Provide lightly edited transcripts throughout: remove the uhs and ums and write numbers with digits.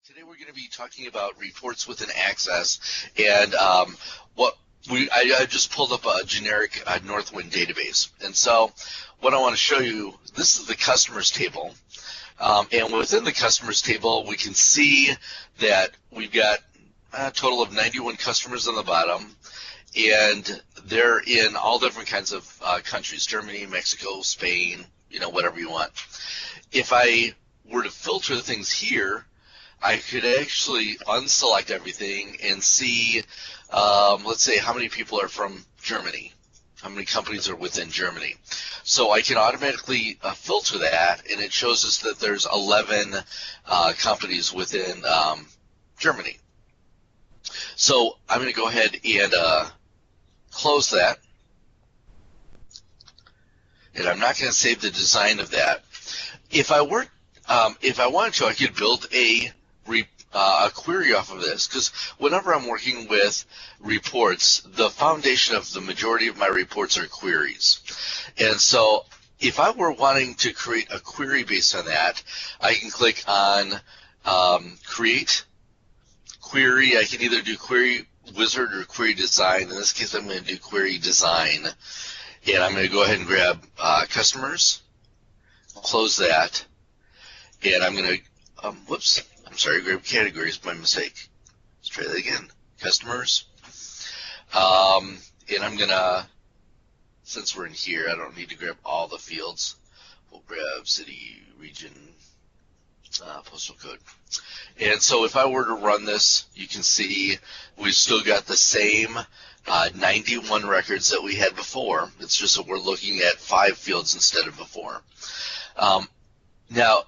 Today we're going to be talking about reports within Access, and I just pulled up a generic Northwind database, and so what I want to show you, this is the customers table, and within the customers table we can see that we've got a total of 91 customers on the bottom, and they're in all different kinds of countries: Germany, Mexico, Spain, whatever you want. If I were to filter things here, I could actually unselect everything and see, let's say, how many people are from Germany, how many companies are within Germany. So I can automatically filter that, and it shows us that there's 11 companies within Germany. So I'm going to go ahead and close that, and I'm not going to save the design of that. If I wanted to, I could build a query off of this, because whenever I'm working with reports, the foundation of the majority of my reports are queries. And so if I were wanting to create a query based on that, I can click on Create Query. I can either do Query Wizard or Query Design. In this case, I'm going to do Query Design. And I'm going to go ahead and grab Customers, close that, and I'm going to, grab Categories by mistake. Let's try that again. Customers. And I'm going to, since we're in here, I don't need to grab all the fields. We'll grab city, region, postal code. And so if I were to run this, you can see we've still got the same 91 records that we had before. It's just that we're looking at 5 fields instead of before. Now,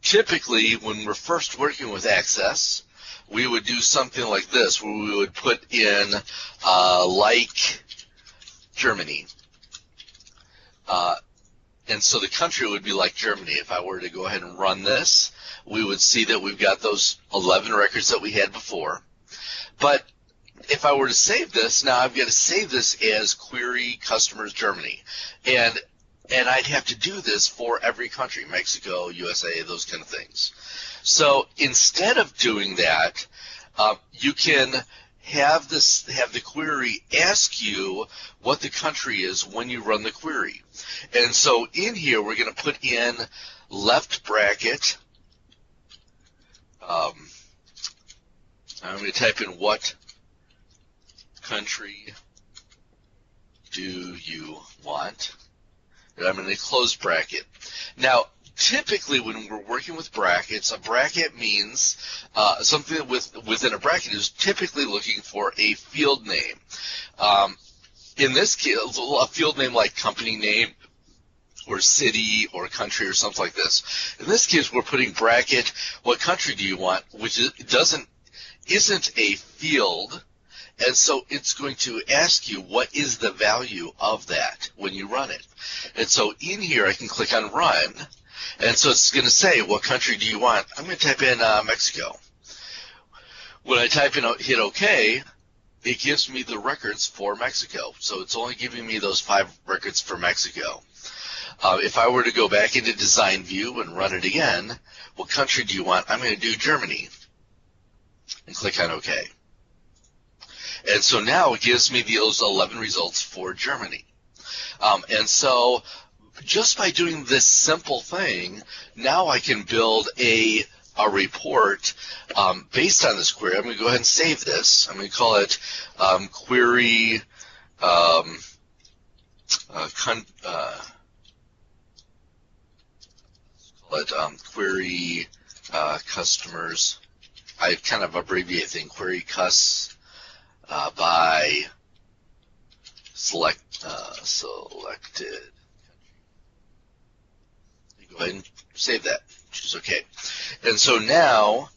typically, when we're first working with Access, we would do something like this, where we would put in like Germany. And so the country would be like Germany. If I were to go ahead and run this, we would see that we've got those 11 records that we had before. But if I were to save this, now I've got to save this as Query Customers Germany. And I'd have to do this for every country: Mexico, USA, those kind of things. So instead of doing that, you can have the query ask you what the country is when you run the query. And so in here, we're going to put in left bracket. I'm going to type in, what country do you want? And I'm going to close bracket. Now, typically when we're working with brackets, a bracket means something within a bracket is typically looking for a field name. In this case, a field name like company name or city or country or something like this. In this case, we're putting bracket, what country do you want, which isn't a field. And so it's going to ask you what is the value of that when you run it. And so in here, I can click on Run. And so it's going to say, what country do you want? I'm going to type in Mexico. When I type in, hit OK, it gives me the records for Mexico. So it's only giving me those 5 records for Mexico. If I were to go back into Design View and run it again, what country do you want? I'm going to do Germany. And click on OK. And so now it gives me those 11 results for Germany. And so just by doing this simple thing, now I can build a report based on this query. I'm going to go ahead and save this. I'm going to call it Query Query Customers. I kind of abbreviate thing, Query Cus. By selected. Go ahead and save that, which is okay. And so now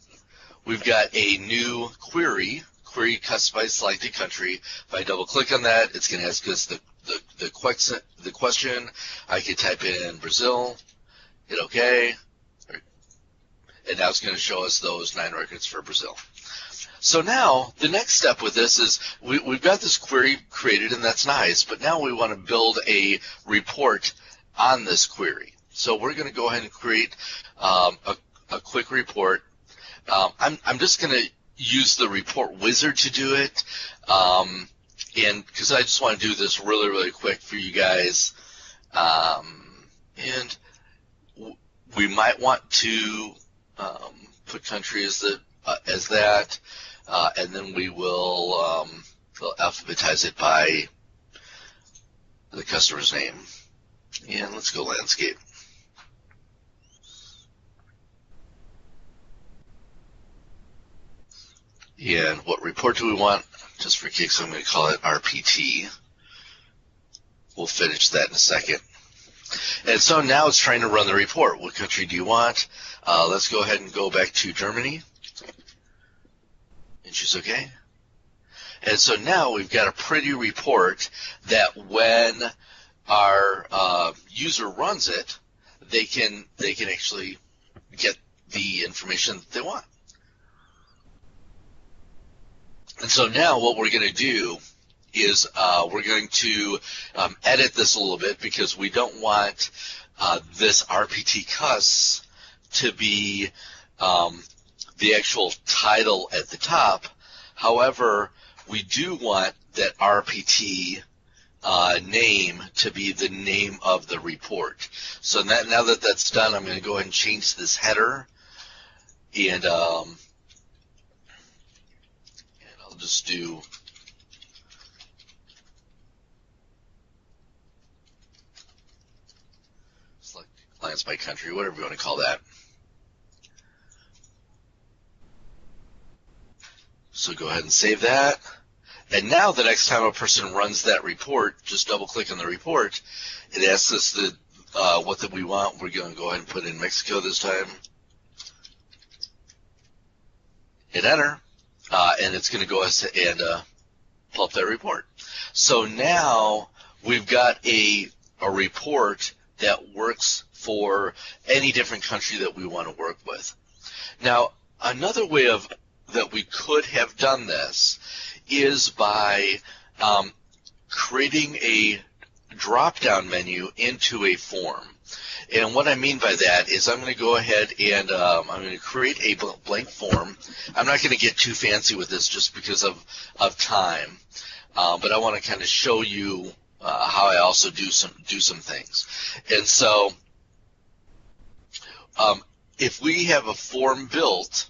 we've got a new query customized by selected country. If I double click on that, it's going to ask us the question. I can type in Brazil, hit OK, and now it's going to show us those 9 records for Brazil. So now the next step with this is we've got this query created, and that's nice, but now we want to build a report on this query. So we're going to go ahead and create a quick report I'm just going to use the report wizard to do it, and because I just want to do this really, really quick for you guys, and we might want to put country as that, and then we will alphabetize it by the customer's name. And let's go landscape. And what report do we want? Just for kicks, I'm going to call it RPT. We'll finish that in a second. And so now it's trying to run the report. What country do you want? Let's go ahead and go back to Germany. And choose OK. And so now we've got a pretty report that when our user runs it, they can actually get the information that they want. And so now what we're going to do is we're going to edit this a little bit, because we don't want this RPT cuss to be the actual title at the top. However, we do want that RPT name to be the name of the report. So now that that's done, I'm going to go ahead and change this header, and I'll just do select clients by country, whatever you want to call that. So go ahead and save that. And now the next time a person runs that report, just double click on the report. It asks us what that we want. We're going to go ahead and put in Mexico this time. Hit enter. And it's going to go ahead and pull up that report. So now we've got a report that works for any different country that we want to work with. Now, another way that we could have done this is by creating a drop-down menu into a form. And what I mean by that is I'm going to go ahead and I'm going to create a blank form. I'm not going to get too fancy with this just because of time, but I want to kind of show you how I also do some things. And so if we have a form built,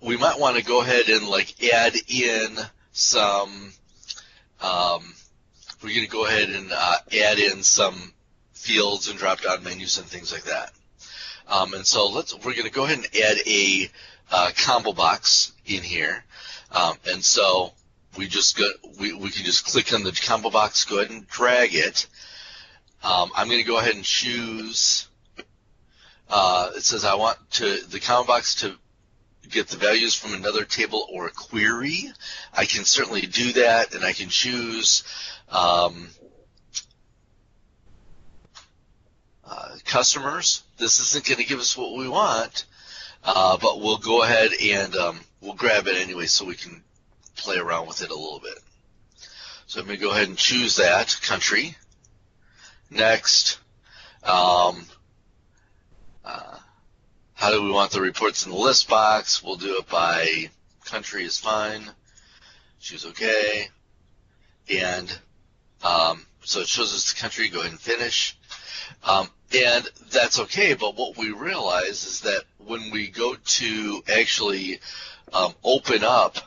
we might want to go ahead and add in some. We're going to go ahead and add in some fields and drop-down menus and things like that. And so we're going to go ahead and add a combo box in here. And so we can just click on the combo box, go ahead and drag it. I'm going to go ahead and choose. It says I want the combo box to get the values from another table or a query. I can certainly do that, and I can choose customers. This isn't going to give us what we want, but we'll go ahead and we'll grab it anyway so we can play around with it a little bit. So I'm going to go ahead and choose that country. Next, how do we want the reports in the list box? We'll do it by country is fine. Choose OK. And so it shows us the country. Go ahead and finish. And that's okay, but what we realize is that when we go to actually open up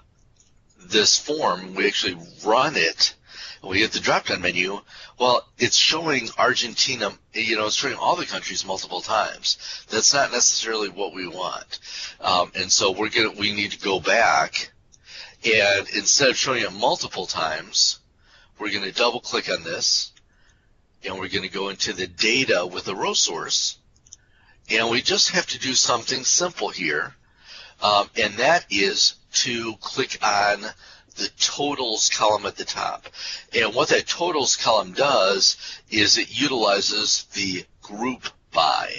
this form, we actually run it, and we hit the drop-down menu, well, it's showing Argentina, it's showing all the countries multiple times. That's not necessarily what we want. And so we need to go back, and instead of showing it multiple times, we're going to double-click on this, and we're going to go into the data with a row source, and we just have to do something simple here, and that is to click on the totals column at the top. And what that totals column does is it utilizes the group by.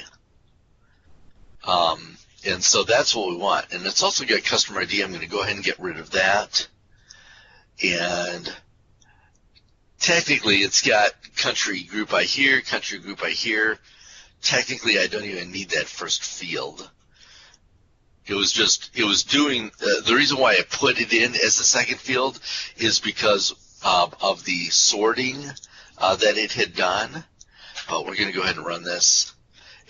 And so that's what we want. And it's also got customer ID. I'm going to go ahead and get rid of that. And technically it's got country group by here, country group by here. Technically I don't even need that first field. It was doing, the reason why I put it in as the second field is because of the sorting that it had done. But we're going to go ahead and run this.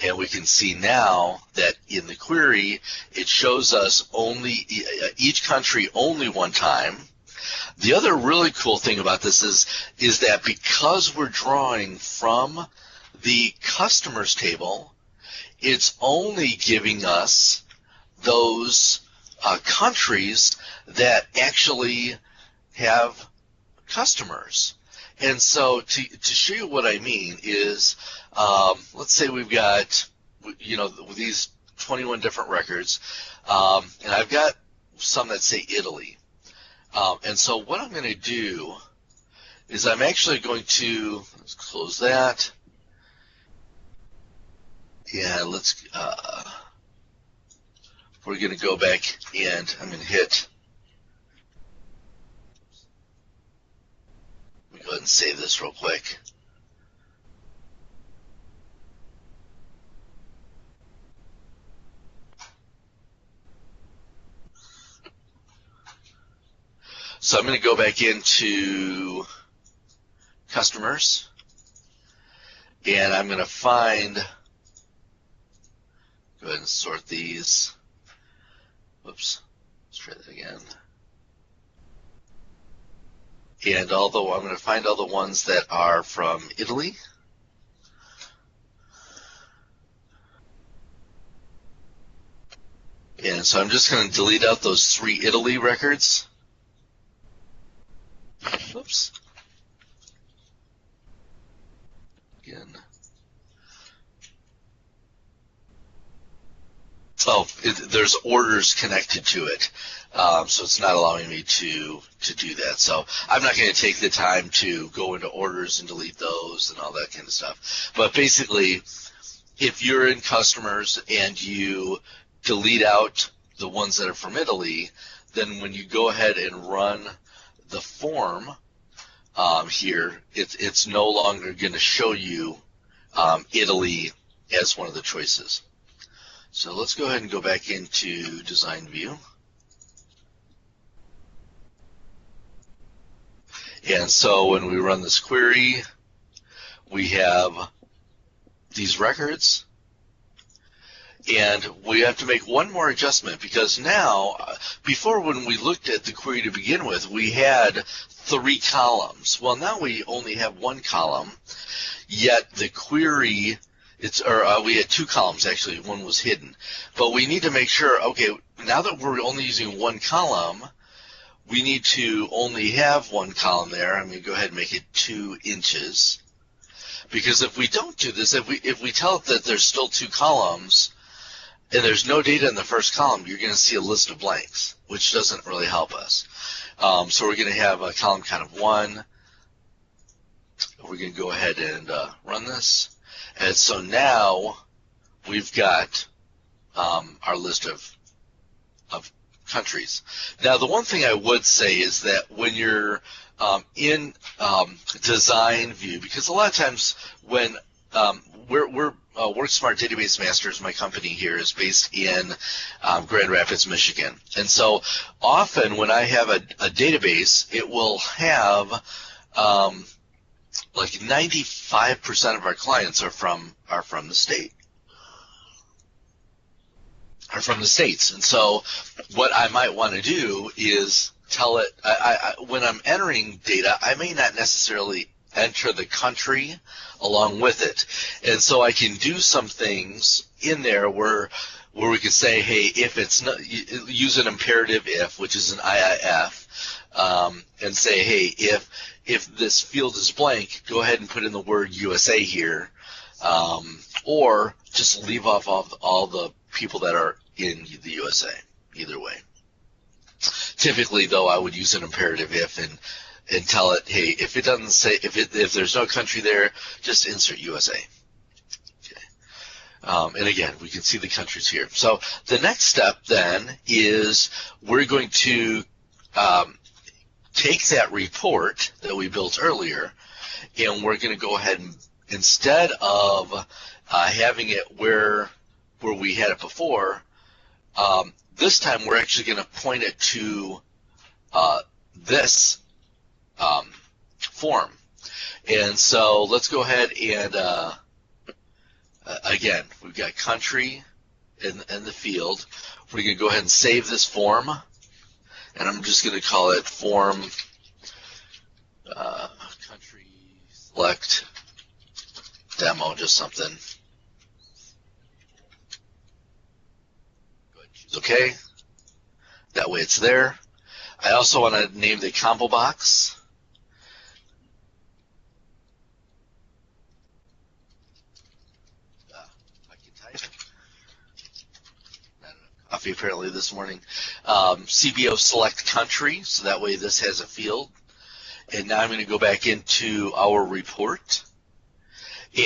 And we can see now that in the query, it shows us only each country only one time. The other really cool thing about this is that because we're drawing from the customers table, it's only giving us those countries that actually have customers. And so to show you what I mean is, let's say we've got, these 21 different records, and I've got some that say Italy. And so what I'm going to do is I'm actually going to, let's close that. Yeah, we're going to go back and I'm going to hit, let me go ahead and save this real quick. So I'm going to go back into customers, and I'm going to find, go ahead and sort these. Whoops, let's try that again. And although I'm going to find all the ones that are from Italy. And so I'm just going to delete out those 3 Italy records. Oops. Again. Oh, there's orders connected to it, so it's not allowing me to do that. So I'm not going to take the time to go into orders and delete those and all that kind of stuff. But basically, if you're in customers and you delete out the ones that are from Italy, then when you go ahead and run the form here, it's no longer going to show you Italy as one of the choices. So let's go ahead and go back into Design View. And so when we run this query, we have these records. And we have to make one more adjustment because now, before when we looked at the query to begin with, we had 3 columns. Well, now we only have 1 column, yet the query, we had 2 columns actually, one was hidden. But we need to make sure, okay, now that we're only using 1 column, we need to only have 1 column there. I'm going to go ahead and make it 2 inches. Because if we don't do this, if we tell it that there's still 2 columns, and there's no data in the first column, you're going to see a list of blanks, which doesn't really help us. So we're going to have a column count of 1. We're going to go ahead and run this. And so now we've got our list of countries. Now, the one thing I would say is that when you're in design view, because a lot of times when we're WorkSmart Database Masters, my company here, is based in Grand Rapids, Michigan. And so often when I have a database, it will have like 95% of our clients are from the state. Are from the states. And so what I might want to do is tell it, when I'm entering data, I may not necessarily enter the country along with it. And so I can do some things in there where we can say, hey, if it's not, use an imperative if, which is an IIF, and say, hey, if this field is blank, go ahead and put in the word USA here, or just leave off all the people that are in the USA, either way. Typically, though, I would use an imperative if and tell it, hey, if it doesn't say, if there's no country there, just insert USA. Okay. And again, we can see the countries here. So the next step then is we're going to take that report that we built earlier, and we're going to go ahead and, instead of having it where we had it before, this time we're actually going to point it to this form. And so let's go ahead and, again, we've got country in the field. We're going to go ahead and save this form, and I'm just going to call it form country select demo, just something. Go ahead and choose OK. That way it's there. I also want to name the combo box. I can type. Not enough coffee apparently this morning. CBO select country, so that way this has a field. And now I'm going to go back into our report.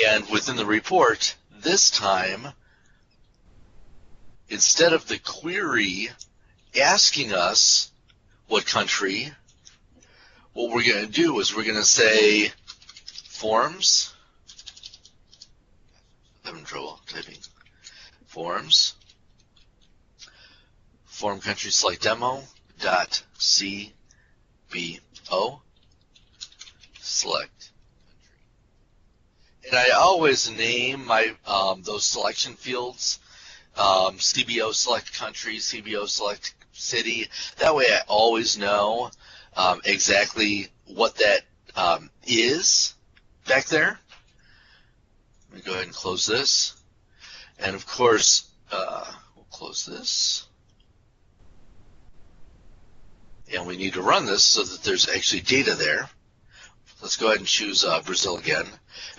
And within the report, this time, instead of the query asking us what country, what we're going to do is we're going to say forms. I'm having trouble typing. Forms. Form country select demo dot CBO select country. And I always name my those selection fields CBO select country, CBO select city. That way I always know exactly what that is back there. Let me go ahead and close this. And of course, we'll close this. And we need to run this so that there's actually data there. Let's go ahead and choose Brazil again.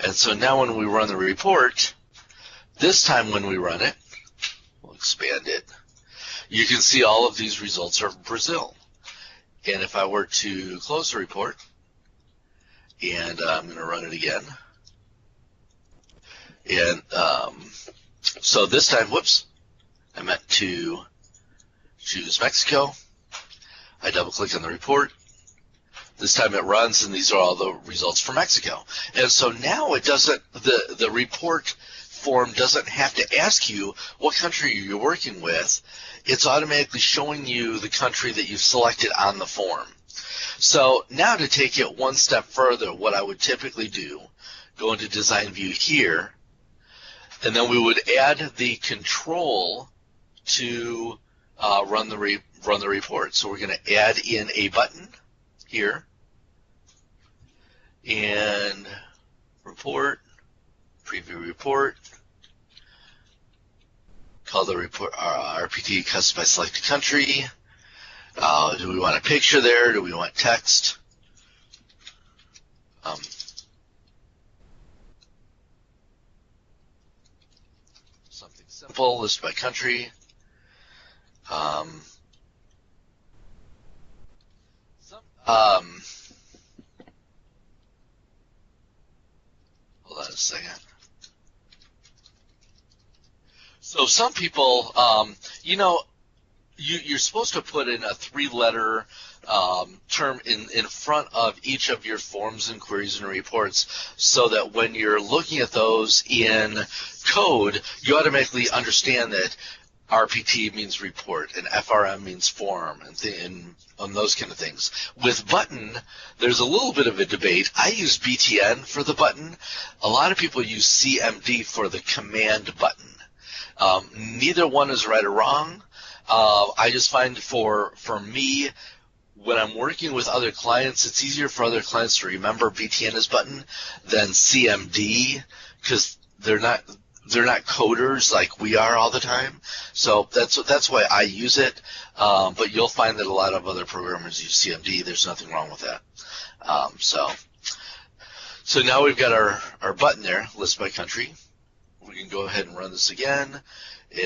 And so now when we run the report, this time when we run it, we'll expand it, you can see all of these results are Brazil. And if I were to close the report, and I'm going to run it again, and so this time, whoops, I meant to choose Mexico. I double-click on the report. This time it runs, and these are all the results for Mexico. And so now it doesn't, the report form doesn't have to ask you what country you're working with. It's automatically showing you the country that you've selected on the form. So now to take it one step further, what I would typically do, go into Design View here, and then we would add the control to run the report. So we're going to add in a button here, and report, preview report, call the report RPT custom by selected country. Do we want a picture there? Do we want text? Something simple, list by country. Hold on a second. So some people, you're supposed to put in a 3-letter term in front of each of your forms and queries and reports so that when you're looking at those in code, you automatically understand that RPT means report and FRM means form and those kind of things. With button, there's a little bit of a debate. I use BTN for the button. A lot of people use CMD for the command button. Neither one is right or wrong. I just find for me, when I'm working with other clients, it's easier for other clients to remember BTN as button than CMD because they're not coders like we are all the time. So that's why I use it. But you'll find that a lot of other programmers use CMD. There's nothing wrong with that. So now we've got our button there, list by country. We can go ahead and run this again.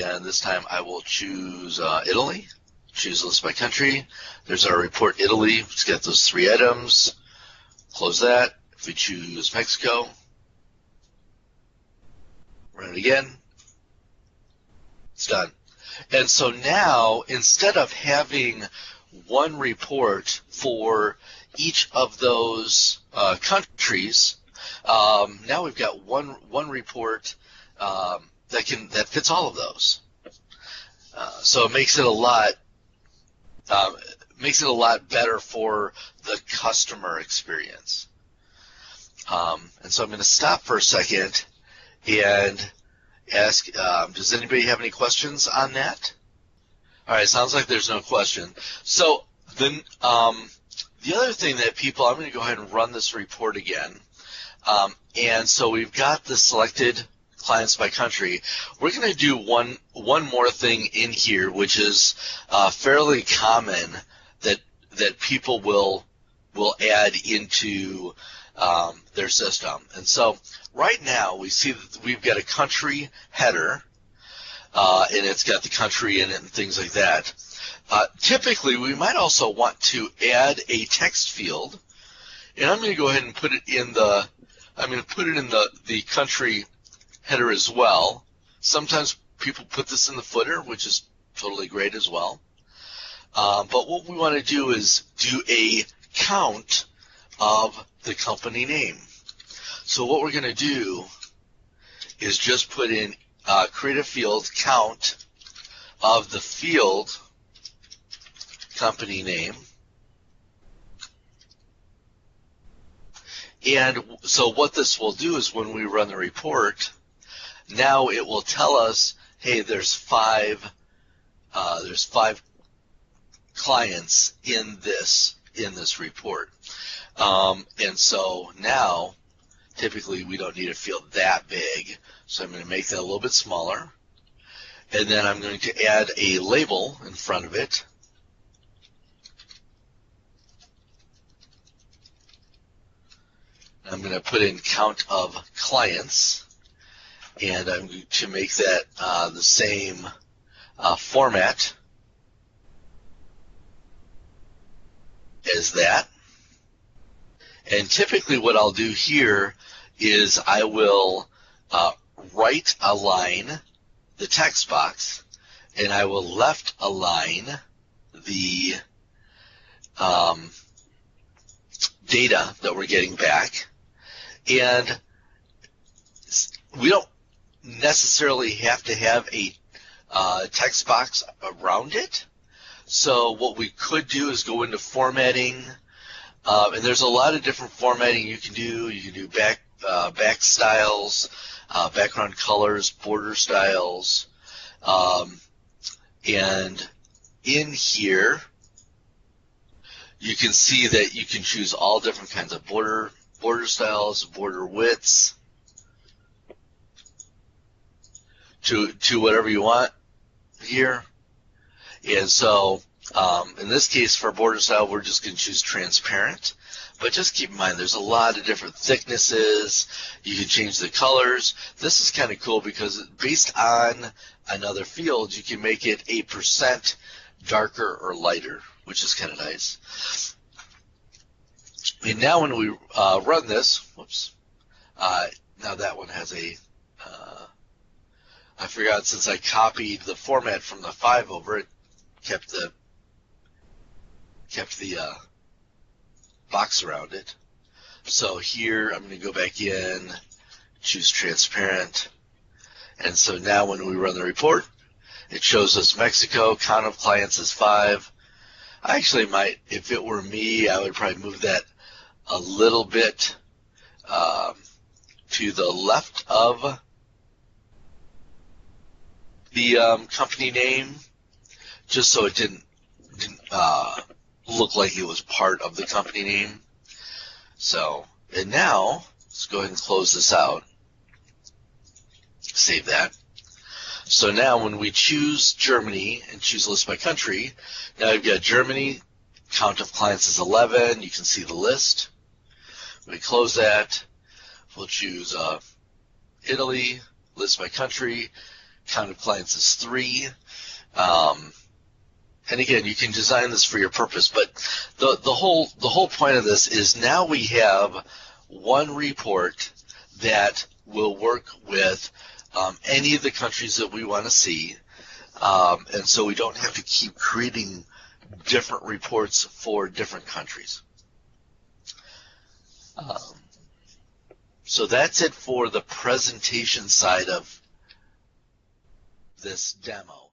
And this time I will choose Italy, choose list by country. There's our report Italy. It's got those 3 items. Close that. If we choose Mexico, run it again. It's done. And so now, instead of having one report for each of those countries, now we've got one report that fits all of those. So it makes it a lot better for the customer experience. And so I'm going to stop for a second and ask, does anybody have any questions on that? All right, sounds like there's no question. So then the other thing that people, I'm going to go ahead and run this report again. And so we've got the selected clients by country. We're going to do one more thing in here, which is fairly common that people will add into their system. And so right now we see that we've got a country header, and it's got the country in it and things like that. Typically, we might also want to add a text field, and I'm going to go ahead and put it in the the country header as well. Sometimes people put this in the footer, which is totally great as well. But what we want to do is do a count of the company name. So what we're going to do is just put in create a field count of the field company name. And so what this will do is when we run the report, now it will tell us, hey, there's five clients in this report. And so now typically we don't need a field that big, so I'm going to make that a little bit smaller, and then I'm going to add a label in front of it. I'm going to put in count of clients, and I'm going to make that the same format as that. And typically what I'll do here is I will right align the text box, and I will left align the data that we're getting back. And we don't necessarily have to have a text box around it. So what we could do is go into formatting, and there's a lot of different formatting you can do. You can do back styles, background colors, border styles, and in here you can see that you can choose all different kinds of border styles, border widths, to whatever you want here. And so in this case, for border style, we're just going to choose transparent. But just keep in mind, there's a lot of different thicknesses. You can change the colors. This is kind of cool because based on another field, you can make it 8% darker or lighter, which is kind of nice. And now when we run this, now that one has a, I forgot, since I copied the format from the 5 over, it kept the box around it. So here I'm going to go back in, choose transparent, and so now when we run the report, it shows us Mexico, count of clients is 5. I actually might, if it were me, I would probably move that a little bit to the left of the company name, just so it didn't look like it was part of the company name. So, and now let's go ahead and close this out. Save that. So now when we choose Germany and choose list by country, now you've got Germany, count of clients is 11. You can see the list. We close that. We'll choose Italy, list by country, count of clients is 3. And again, you can design this for your purpose, but the whole point of this is now we have one report that will work with any of the countries that we want to see, and so we don't have to keep creating different reports for different countries. So that's it for the presentation side of this demo.